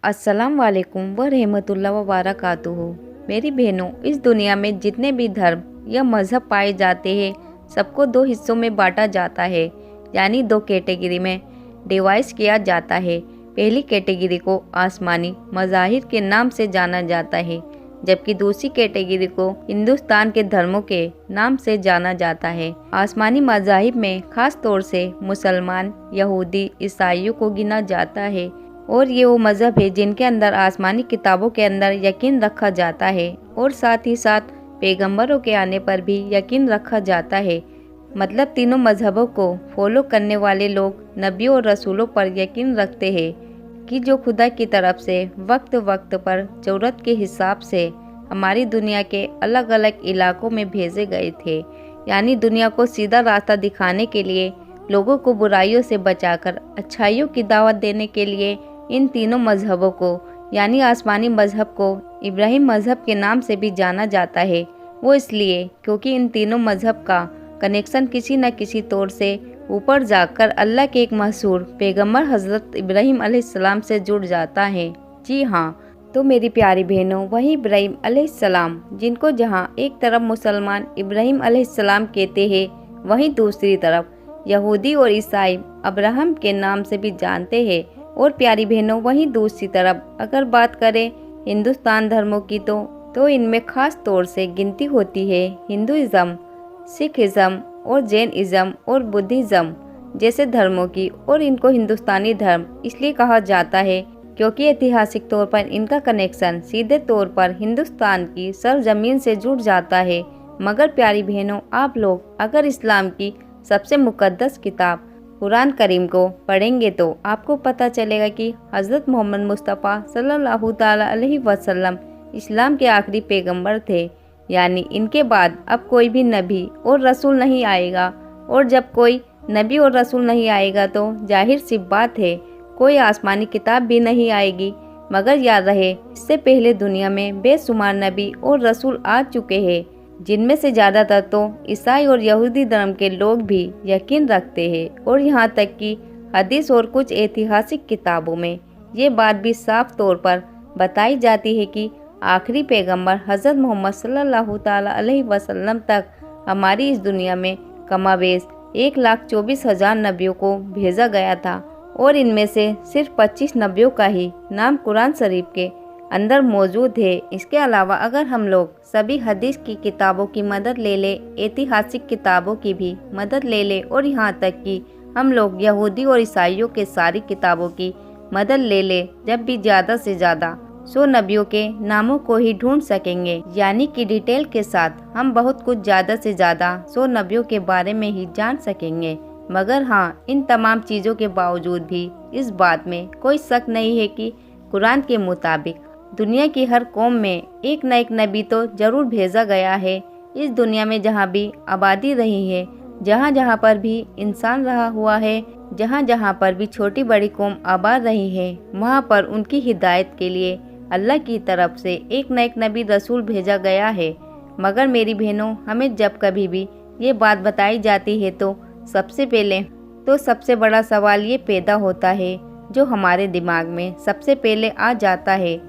अस्सलाम वालेकुम व रहमतुल्लाह व बारकातुहू। मेरी बहनों, इस दुनिया में जितने भी धर्म या मज़हब पाए जाते हैं सबको दो हिस्सों में बांटा जाता है, यानी दो कैटेगरी में डिवाइस किया जाता है। पहली कैटेगरी को आसमानी मज़ाहिर के नाम से जाना जाता है, जबकि दूसरी कैटेगरी को हिंदुस्तान के धर्मों के नाम से जाना जाता है। आसमानी मज़ाहिब में ख़ास तौर से मुसलमान, यहूदी, ईसाइयों को गिना जाता है और ये वो मज़हब है जिनके अंदर आसमानी किताबों के अंदर यकीन रखा जाता है और साथ ही साथ पैगंबरों के आने पर भी यकीन रखा जाता है। मतलब तीनों मज़हबों को फॉलो करने वाले लोग नबियों और रसूलों पर यकीन रखते हैं कि जो खुदा की तरफ से वक्त वक्त पर ज़रूरत के हिसाब से हमारी दुनिया के अलग अलग इलाकों में भेजे गए थे। यानी दुनिया को सीधा रास्ता दिखाने के लिए, लोगों को बुराइयों से बचाकर अच्छाइयों की दावत देने के लिए इन तीनों मज़हबों को, यानी आसमानी मज़हब को इब्राहिम मज़हब के नाम से भी जाना जाता है। वो इसलिए क्योंकि इन तीनों मज़हब का कनेक्शन किसी न किसी तौर से ऊपर जाकर अल्लाह के एक मशहूर पैगंबर हज़रत इब्राहिम अलैहिस्सलाम से जुड़ जाता है। जी हाँ, तो मेरी प्यारी बहनों, वही इब्राहिम अलैहिस्सलाम जिनको जहाँ एक तरफ मुसलमान इब्राहिम अलैहिस्सलाम कहते हैं, वहीं दूसरी तरफ यहूदी और ईसाई अब्राहम के नाम से भी जानते हैं। और प्यारी बहनों, वहीं दूसरी तरफ अगर बात करें हिंदुस्तान धर्मों की तो इनमें ख़ास तौर से गिनती होती है हिंदुइज़्म, सिखिज़्म और जैनिज़्म और बुद्धिज़्म जैसे धर्मों की। और इनको हिंदुस्तानी धर्म इसलिए कहा जाता है क्योंकि ऐतिहासिक तौर पर इनका कनेक्शन सीधे तौर पर हिंदुस्तान की सरजमीन से जुड़ जाता है। मगर प्यारी बहनों, आप लोग अगर इस्लाम की सबसे मुक़द्दस किताब कुरान करीम को पढ़ेंगे तो आपको पता चलेगा कि हज़रत मोहम्मद मुस्तफ़ा सल्लल्लाहु ताला अलैहि वसल्लम इस्लाम के आखिरी पैगंबर थे। यानी इनके बाद अब कोई भी नबी और रसूल नहीं आएगा, और जब कोई नबी और रसूल नहीं आएगा तो जाहिर सी बात है कोई आसमानी किताब भी नहीं आएगी। मगर याद रहे, इससे पहले दुनिया में बेशुमार नबी और रसूल आ चुके हैं, जिनमें से ज़्यादातर तो ईसाई और यहूदी धर्म के लोग भी यकीन रखते हैं। और यहाँ तक कि हदीस और कुछ ऐतिहासिक किताबों में ये बात भी साफ तौर पर बताई जाती है कि आखिरी पैगंबर हज़रत मोहम्मद सल्लल्लाहु ताला अलैहि वसल्लम तक हमारी इस दुनिया में कमाबेश 1,24,000 नबियों को भेजा गया था, और इनमें से सिर्फ 25 नबियों का ही नाम कुरान शरीफ के अंदर मौजूद है। इसके अलावा अगर हम लोग सभी हदीस की किताबों की मदद ले ले, ऐतिहासिक किताबों की भी मदद ले ले, और यहाँ तक कि हम लोग यहूदी और ईसाइयों के सारी किताबों की मदद ले ले, जब भी ज़्यादा से ज़्यादा 100 नबियों के नामों को ही ढूंढ सकेंगे। यानी कि डिटेल के साथ हम बहुत कुछ ज़्यादा से ज़्यादा 100 नबियों के बारे में ही जान सकेंगे। मगर हाँ, इन तमाम चीज़ों के बावजूद भी इस बात में कोई शक नहीं है कि कुरान के मुताबिक दुनिया की हर कौम में एक न एक नबी तो जरूर भेजा गया है। इस दुनिया में जहाँ भी आबादी रही है, जहाँ जहाँ पर भी इंसान रहा हुआ है, जहाँ जहाँ पर भी छोटी बड़ी कौम आबाद रही है, वहाँ पर उनकी हिदायत के लिए अल्लाह की तरफ से एक न एक नबी रसूल भेजा गया है। मगर मेरी बहनों, हमें जब कभी भी ये बात बताई जाती है तो सबसे बड़ा सवाल ये पैदा होता है, जो हमारे दिमाग में सबसे पहले आ जाता है,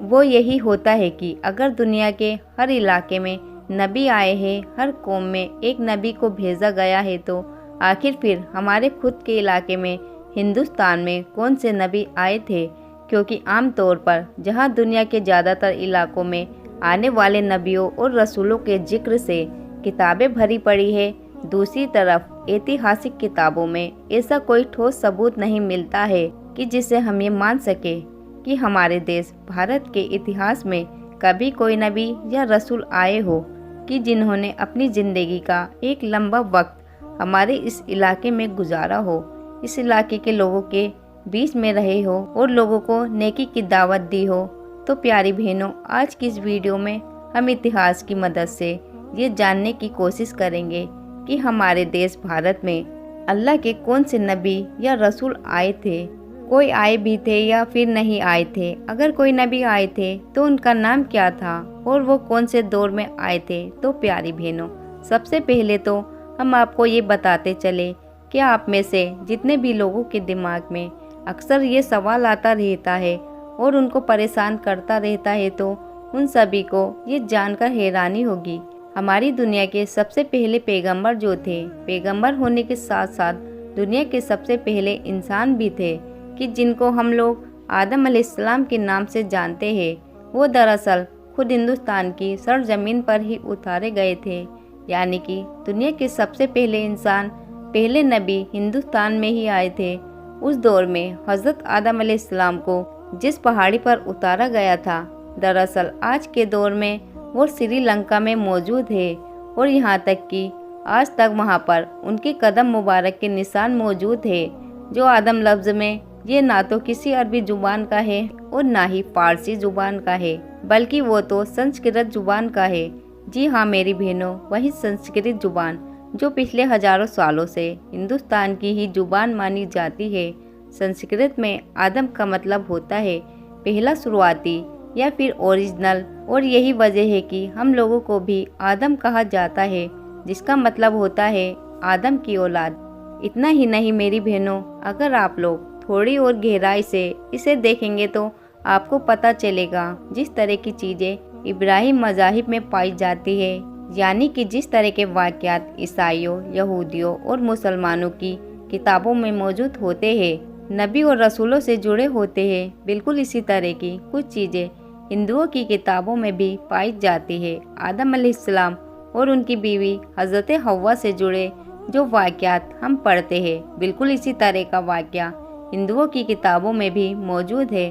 वो यही होता है कि अगर दुनिया के हर इलाके में नबी आए हैं, हर कौम में एक नबी को भेजा गया है, तो आखिर फिर हमारे खुद के इलाके में हिंदुस्तान में कौन से नबी आए थे? क्योंकि आम तौर पर जहां दुनिया के ज़्यादातर इलाकों में आने वाले नबियों और रसूलों के जिक्र से किताबें भरी पड़ी है, दूसरी तरफ ऐतिहासिक किताबों में ऐसा कोई ठोस सबूत नहीं मिलता है कि जिससे हम ये मान सके कि हमारे देश भारत के इतिहास में कभी कोई नबी या रसूल आए हो कि जिन्होंने अपनी ज़िंदगी का एक लंबा वक्त हमारे इस इलाके में गुजारा हो, इस इलाके के लोगों के बीच में रहे हो और लोगों को नेकी की दावत दी हो। तो प्यारी बहनों, आज की इस वीडियो में हम इतिहास की मदद से ये जानने की कोशिश करेंगे कि हमारे देश भारत में अल्लाह के कौन से नबी या रसूल आए थे, कोई आए भी थे या फिर नहीं आए थे। अगर कोई नबी आए थे तो उनका नाम क्या था और वो कौन से दौर में आए थे। तो प्यारी बहनों, सबसे पहले तो हम आपको ये बताते चले कि आप में से जितने भी लोगों के दिमाग में अक्सर ये सवाल आता रहता है और उनको परेशान करता रहता है तो उन सभी को ये जानकर हैरानी होगी। हमारी दुनिया के सबसे पहले पैगंबर जो थे, पैगंबर होने के साथ साथ दुनिया के सबसे पहले इंसान भी थे कि जिनको हम लोग आदम अलैहिस्सलाम के नाम से जानते हैं, वो दरअसल खुद हिंदुस्तान की सरजमीन पर ही उतारे गए थे। यानी कि दुनिया के सबसे पहले इंसान, पहले नबी हिंदुस्तान में ही आए थे। उस दौर में हज़रत आदम अलैहिस्सलाम को जिस पहाड़ी पर उतारा गया था, दरअसल आज के दौर में वो श्रीलंका में मौजूद है और यहाँ तक कि आज तक वहाँ पर उनके कदम मुबारक के निशान मौजूद है। जो आदम लफ्ज़ में ये ना तो किसी अरबी जुबान का है और ना ही फारसी जुबान का है, बल्कि वो तो संस्कृत जुबान का है। जी हाँ मेरी बहनों, वही संस्कृत जुबान जो पिछले हजारों सालों से हिंदुस्तान की ही जुबान मानी जाती है। संस्कृत में आदम का मतलब होता है पहला शुरुआती या फिर ओरिजिनल, और यही वजह है कि हम लोगों को भी आदम कहा जाता है, जिसका मतलब होता है आदम की औलाद। इतना ही नहीं मेरी बहनों, अगर आप लोग थोड़ी और गहराई से इसे देखेंगे तो आपको पता चलेगा जिस तरह की चीज़ें इब्राहिम मज़ाहिब में पाई जाती है, यानी कि जिस तरह के वाक़यात ईसाइयों, यहूदियों और मुसलमानों की किताबों में मौजूद होते हैं, नबी और रसूलों से जुड़े होते हैं, बिल्कुल इसी तरह की कुछ चीज़ें हिंदुओं की किताबों में भी पाई जाती है। आदम अलैहिस्सलाम और उनकी बीवी हज़रत हव्वा से जुड़े जो वाक़यात हम पढ़ते हैं, बिल्कुल इसी तरह का वाक़या हिंदुओं की किताबों में भी मौजूद है।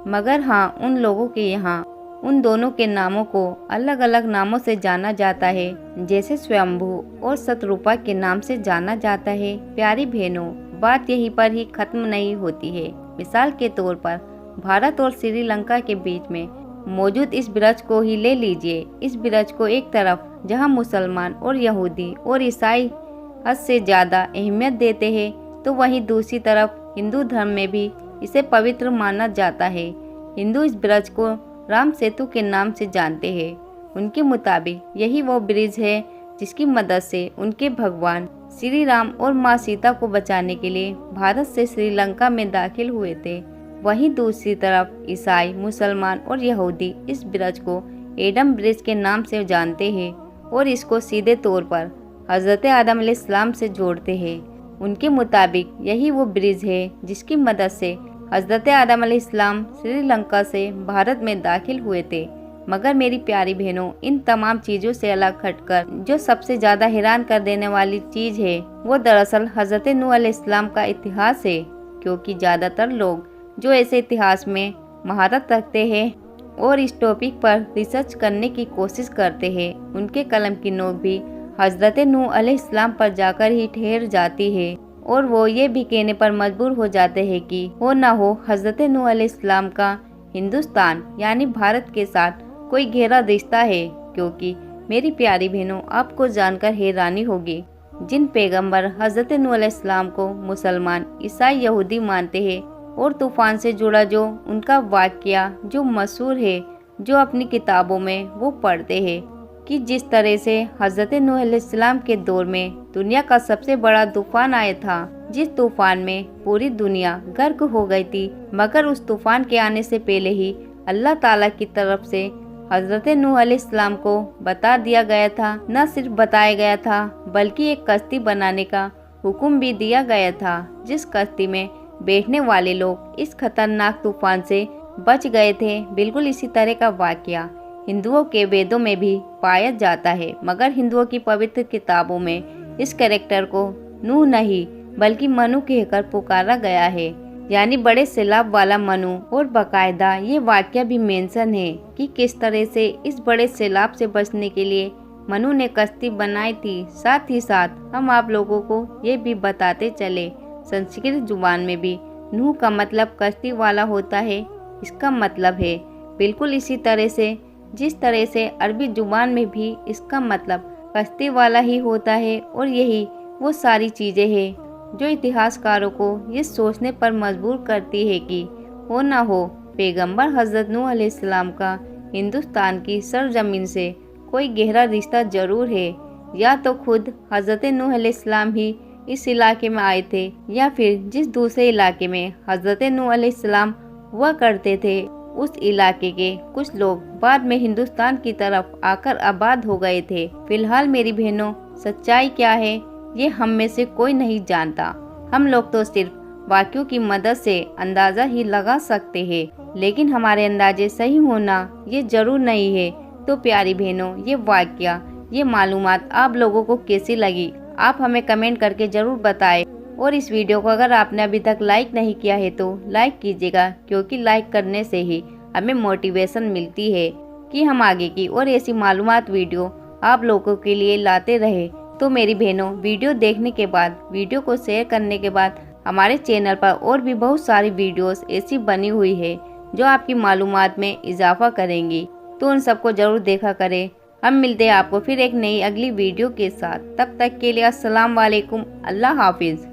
मगर हाँ, उन लोगों के यहाँ उन दोनों के नामों को अलग अलग नामों से जाना जाता है, जैसे स्वयंभू और शतरूपा के नाम से जाना जाता है। प्यारी बहनों, बात यहीं पर ही खत्म नहीं होती है। मिसाल के तौर पर भारत और श्रीलंका के बीच में मौजूद इस ब्रज को ही ले लीजिए। इस ब्रज को एक तरफ जहां मुसलमान और यहूदी और ईसाई हद से ज़्यादा अहमियत देते हैं, तो वहीं दूसरी तरफ हिंदू धर्म में भी इसे पवित्र माना जाता है। हिंदू इस ब्रज को राम सेतु के नाम से जानते हैं। उनके मुताबिक यही वो ब्रिज है जिसकी मदद से उनके भगवान श्री राम और माँ सीता को बचाने के लिए भारत से श्रीलंका में दाखिल हुए थे। वहीं दूसरी तरफ ईसाई, मुसलमान और यहूदी इस ब्रिज को एडम ब्रिज के नाम से जानते हैं और इसको सीधे तौर पर हज़रत आदम अलैहिस्सलाम से जोड़ते हैं। उनके मुताबिक यही वो ब्रिज है जिसकी मदद से हज़रत आदम अलैहिस्सलाम श्रीलंका से भारत में दाखिल हुए थे। मगर मेरी प्यारी बहनों, इन तमाम चीज़ों से अलग हटकर जो सबसे ज़्यादा हैरान कर देने वाली चीज़ है, वो दरअसल हज़रत नूह अलैहिस्सलाम का इतिहास है। क्योंकि ज़्यादातर लोग जो ऐसे इतिहास में महारत रखते हैं और इस टॉपिक पर रिसर्च करने की कोशिश करते हैं, उनके कलम की नोक भी हज़रत नूह अलैहिस्सलाम पर जाकर ही ठहर जाती है और वो ये भी कहने पर मजबूर हो जाते हैं कि हो ना हो हज़रत नूह अलैहिस्सलाम का हिंदुस्तान यानी भारत के साथ कोई गहरा रिश्ता है। क्योंकि मेरी प्यारी बहनों, आपको जानकर हैरानी होगी, जिन पैगंबर हज़रत नूह अलैहिस्सलाम को मुसलमान, ईसाई, यहूदी मानते हैं और तूफान से जुड़ा जो उनका वाक़या जो मशहूर है, जो अपनी किताबों में वो पढ़ते हैं कि जिस तरह से हज़रत नूह अलैहिस्सलाम के दौर में दुनिया का सबसे बड़ा तूफान आया था, जिस तूफान में पूरी दुनिया गर्क हो गई थी। मगर उस तूफान के आने से पहले ही अल्लाह ताला की तरफ से हज़रत नूह अलैहिस्सलाम को बता दिया गया था, न सिर्फ बताया गया था बल्कि एक कश्ती बनाने का हुक्म भी दिया गया था, जिस कश्ती में बैठने वाले लोग इस खतरनाक तूफान से बच गए थे। बिल्कुल इसी तरह का वाक़या हिंदुओं के वेदों में भी पाया जाता है। मगर हिंदुओं की पवित्र किताबों में इस कैरेक्टर को नूह नहीं बल्कि मनु कहकर पुकारा गया है, यानी बड़े सैलाब वाला मनु। और बाकायदा ये वाक़या भी मेंशन है कि किस तरह से इस बड़े सैलाब से बचने के लिए मनु ने कश्ती बनाई थी। साथ ही साथ हम आप लोगों को ये भी बताते चले, संस्कृत जुबान में भी नूह का मतलब कश्ती वाला होता है। इसका मतलब है बिल्कुल इसी तरह से जिस तरह से अरबी जुबान में भी इसका मतलब कश्ती वाला ही होता है। और यही वो सारी चीज़ें हैं जो इतिहासकारों को ये सोचने पर मजबूर करती है कि हो ना हो पैगंबर हज़रत नूह अलैहिस्सलाम का हिंदुस्तान की सरजमीन से कोई गहरा रिश्ता ज़रूर है। या तो खुद हज़रत नूह अलैहिस्सलाम ही इस इलाके में आए थे, या फिर जिस दूसरे इलाके में हज़रत नूह अलैहिस्सलाम हुआ करते थे। उस इलाके के कुछ लोग बाद में हिंदुस्तान की तरफ आकर आबाद हो गए थे। फिलहाल मेरी बहनों, सच्चाई क्या है ये हम में से कोई नहीं जानता। हम लोग तो सिर्फ वाक्यों की मदद से अंदाजा ही लगा सकते हैं, लेकिन हमारे अंदाजे सही होना ये जरूर नहीं है। तो प्यारी बहनों, ये वाक्य, ये मालूमात आप लोगों को कैसी लगी, आप हमें कमेंट करके जरूर बताएं। और इस वीडियो को अगर आपने अभी तक लाइक नहीं किया है तो लाइक कीजिएगा, क्योंकि लाइक करने से ही हमें मोटिवेशन मिलती है कि हम आगे की और ऐसी मालूमात वीडियो आप लोगों के लिए लाते रहे। तो मेरी बहनों, वीडियो देखने के बाद, वीडियो को शेयर करने के बाद हमारे चैनल पर और भी बहुत सारी वीडियोस ऐसी बनी हुई है जो आपकी मालूमात में इजाफा करेंगी, तो उन सबको जरूर देखा करें। हम मिलते हैं आपको फिर एक नई अगली वीडियो के साथ। तब तक के लिए अस्सलाम वालेकुम, अल्लाह हाफिज़।